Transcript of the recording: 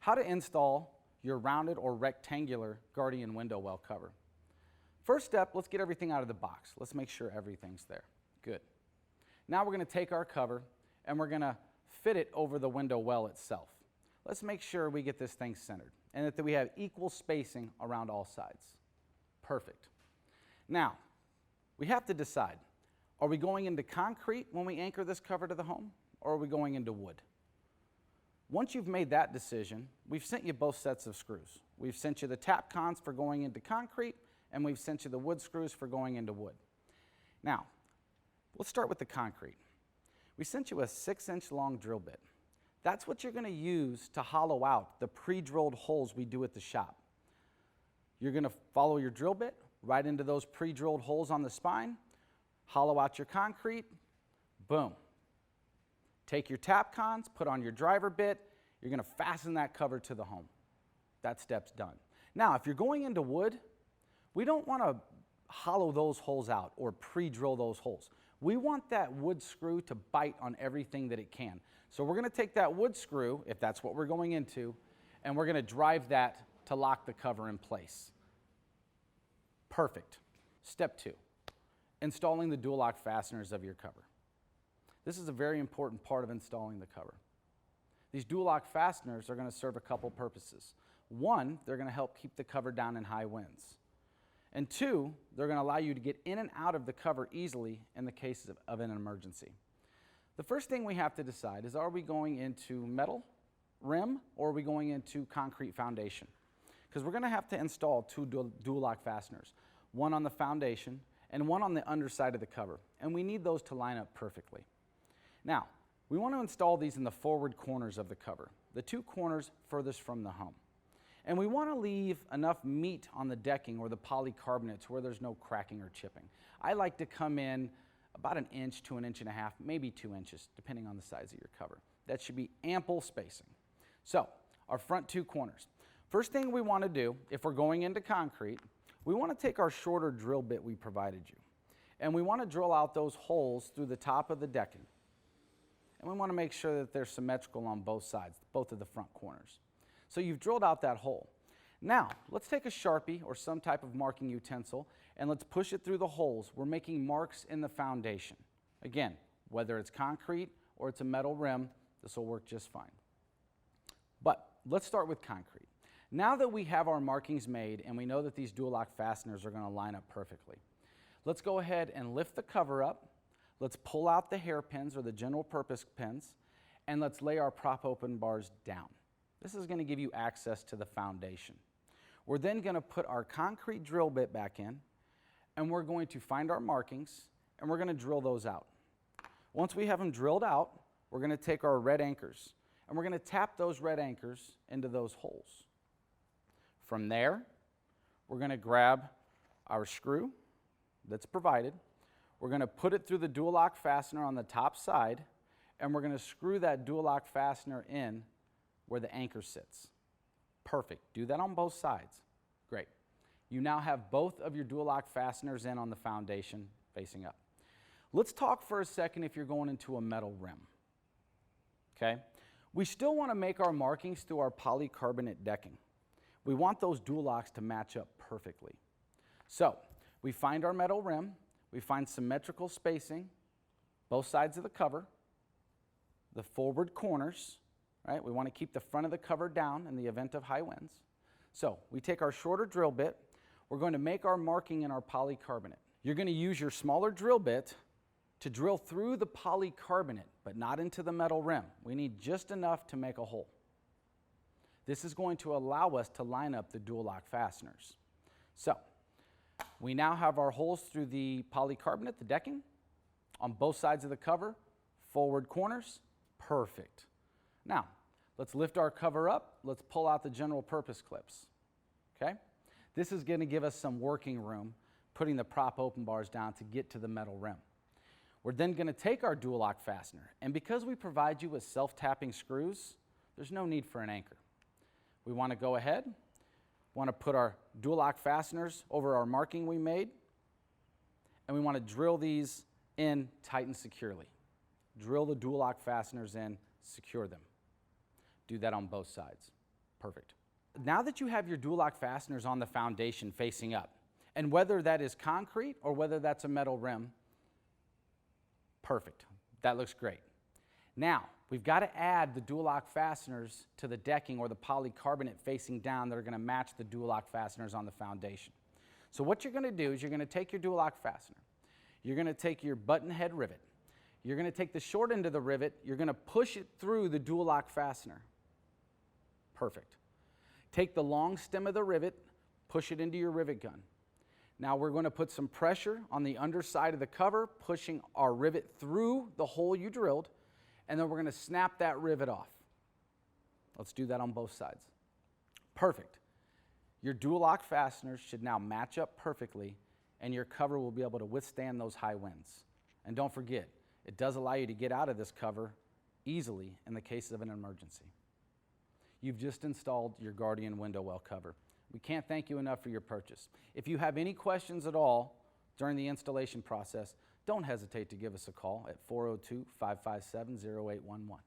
How to install your rounded or rectangular Guardian window well cover. First step, let's get everything out of the box. Let's make sure everything's there. Good. Now we're going to take our cover and we're going to fit it over the window well itself. Let's make sure we get this thing centered and that we have equal spacing around all sides. Perfect. Now, we have to decide, are we going into concrete when we anchor this cover to the home, or are we going into wood? Once you've made that decision, we've sent you both sets of screws. We've sent you the tap cons for going into concrete, and we've sent you the wood screws for going into wood. Now, let's start with the concrete. We sent you a 6-inch long drill bit. That's what you're going to use to hollow out the pre-drilled holes we do at the shop. You're going to follow your drill bit right into those pre-drilled holes on the spine, hollow out your concrete, boom. Take your tap cons, put on your driver bit, you're going to fasten that cover to the home. That step's done. Now, if you're going into wood, we don't want to hollow those holes out or pre-drill those holes. We want that wood screw to bite on everything that it can. So we're going to take that wood screw, if that's what we're going into, and we're going to drive that to lock the cover in place. Perfect. Step 2, installing the dual lock fasteners of your cover. This is a very important part of installing the cover. These dual lock fasteners are going to serve a couple purposes. One, they're going to help keep the cover down in high winds. And two, they're going to allow you to get in and out of the cover easily in the case of an emergency. The first thing we have to decide is, are we going into metal rim or are we going into concrete foundation? Because we're going to have to install two dual lock fasteners, one on the foundation and one on the underside of the cover. And we need those to line up perfectly. Now, we want to install these in the forward corners of the cover, the two corners furthest from the home. And we want to leave enough meat on the decking or the polycarbonate to where there's no cracking or chipping. I like to come in about 1 inch to 1.5 inches, maybe 2 inches, depending on the size of your cover. That should be ample spacing. So, our front two corners. First thing we want to do, if we're going into concrete, we want to take our shorter drill bit we provided you. And we want to drill out those holes through the top of the decking. And we want to make sure that they're symmetrical on both sides, both of the front corners. So you've drilled out that hole. Now, let's take a Sharpie or some type of marking utensil and let's push it through the holes. We're making marks in the foundation. Again, whether it's concrete or it's a metal rim, this will work just fine. But let's start with concrete. Now that we have our markings made and we know that these dual lock fasteners are going to line up perfectly, let's go ahead and lift the cover up. Let's pull out the hairpins or the general purpose pins, and let's lay our prop open bars down. This is going to give you access to the foundation. We're then going to put our concrete drill bit back in, and we're going to find our markings, and we're going to drill those out. Once we have them drilled out, we're going to take our red anchors, and we're going to tap those red anchors into those holes. From there, we're going to grab our screw that's provided. We're going to put it through the dual lock fastener on the top side, and we're going to screw that dual lock fastener in where the anchor sits. Perfect. Do that on both sides. Great. You now have both of your dual lock fasteners in on the foundation facing up. Let's talk for a second if you're going into a metal rim. Okay? We still want to make our markings through our polycarbonate decking. We want those dual locks to match up perfectly. So, we find our metal rim, we find symmetrical spacing, both sides of the cover, the forward corners. Right? We want to keep the front of the cover down in the event of high winds. So we take our shorter drill bit. We're going to make our marking in our polycarbonate. You're going to use your smaller drill bit to drill through the polycarbonate, but not into the metal rim. We need just enough to make a hole. This is going to allow us to line up the dual lock fasteners. So we now have our holes through the polycarbonate, the decking, on both sides of the cover, forward corners. Perfect. Now, let's lift our cover up. Let's pull out the general purpose clips. Okay? This is going to give us some working room, putting the prop open bars down to get to the metal rim. We're then going to take our dual lock fastener, and because we provide you with self-tapping screws, there's no need for an anchor. We want to go ahead, want to put our dual lock fasteners over our marking we made, and we want to drill these in tight and securely. Drill the dual lock fasteners in, secure them. Do that on both sides. Perfect. Now that you have your dual lock fasteners on the foundation facing up, and whether that is concrete or whether that's a metal rim, perfect. That looks great. Now, we've got to add the dual lock fasteners to the decking or the polycarbonate facing down that are going to match the dual lock fasteners on the foundation. So what you're going to do is you're going to take your dual lock fastener, you're going to take your button head rivet, you're going to take the short end of the rivet, you're going to push it through the dual lock fastener. Perfect. Take the long stem of the rivet, push it into your rivet gun. Now we're going to put some pressure on the underside of the cover, pushing our rivet through the hole you drilled, and then we're going to snap that rivet off. Let's do that on both sides. Perfect. Your dual lock fasteners should now match up perfectly, and your cover will be able to withstand those high winds. And don't forget, it does allow you to get out of this cover easily in the case of an emergency. You've just installed your Guardian window well cover. We can't thank you enough for your purchase. If you have any questions at all during the installation process, don't hesitate to give us a call at 402-557-0811.